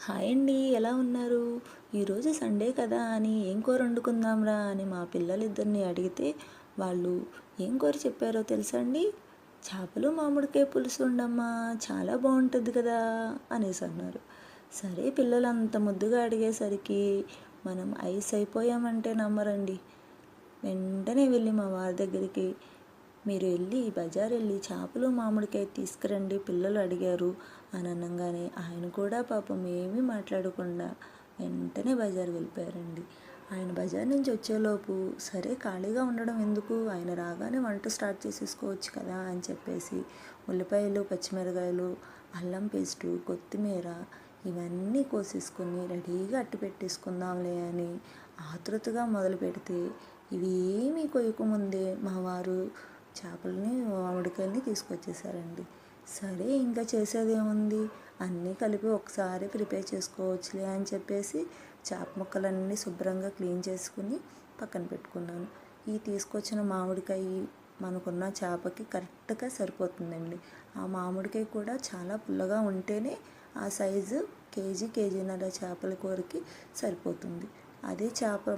Hi అండి, ఎలా ఉన్నారు? ఈరోజు సండే కదా అని ఏం కూర వండుకుందాంరా అని మా పిల్లలిద్దరిని అడిగితే వాళ్ళు ఏం కూర చెప్పారో తెలుసా అండి? చేపలు మామిడికాయ పులుసు ఉండమ్మా, చాలా బాగుంటుంది కదా అనేసి అన్నారు. సరే, పిల్లలు అంత ముద్దుగా అడిగేసరికి మనం ఐస్ అయిపోయామంటే నమ్మరండి. వెంటనే వెళ్ళి మా వారి దగ్గరికి, మీరు వెళ్ళి బజార్ వెళ్ళి చేపలు మామిడికాయ తీసుకురండి, పిల్లలు అడిగారు అని అనగానే ఆయన కూడా పాపం ఏమీ మాట్లాడకుండా వెంటనే బజార్ వెళ్ళిపోయారండి. ఆయన బజార్ నుంచి వచ్చేలోపు సరే ఖాళీగా ఉండడం ఎందుకు, ఆయన రాగానే వంట స్టార్ట్ చేసేసుకోవచ్చు కదా అని చెప్పేసి ఉల్లిపాయలు, పచ్చిమిరకాయలు, అల్లం పేస్టు, కొత్తిమీర ఇవన్నీ కోసేసుకొని రెడీగా అట్టు పెట్టేసుకుందాంలే అని ఆతృతగా మొదలు పెడితే ఇవి ఏమీ కొయ్యకముందే మా వారు చేపలని మామిడికాయలని తీసుకొచ్చేసారండి. సరే, ఇంకా చేసేదేముంది, అన్నీ కలిపి ఒకసారి ప్రిపేర్ చేసుకోవచ్చులే అని చెప్పేసి చేప ముక్కలన్నీ శుభ్రంగా క్లీన్ చేసుకుని పక్కన పెట్టుకున్నాను. ఈ తీసుకొచ్చిన మామిడికాయ మనకున్న చేపకి కరెక్ట్గా సరిపోతుందండి. ఆ మామిడికాయ కూడా చాలా పుల్లగా ఉంటేనే ఆ సైజు కేజీన్నర చేపల కూరకి సరిపోతుంది. అదే చేప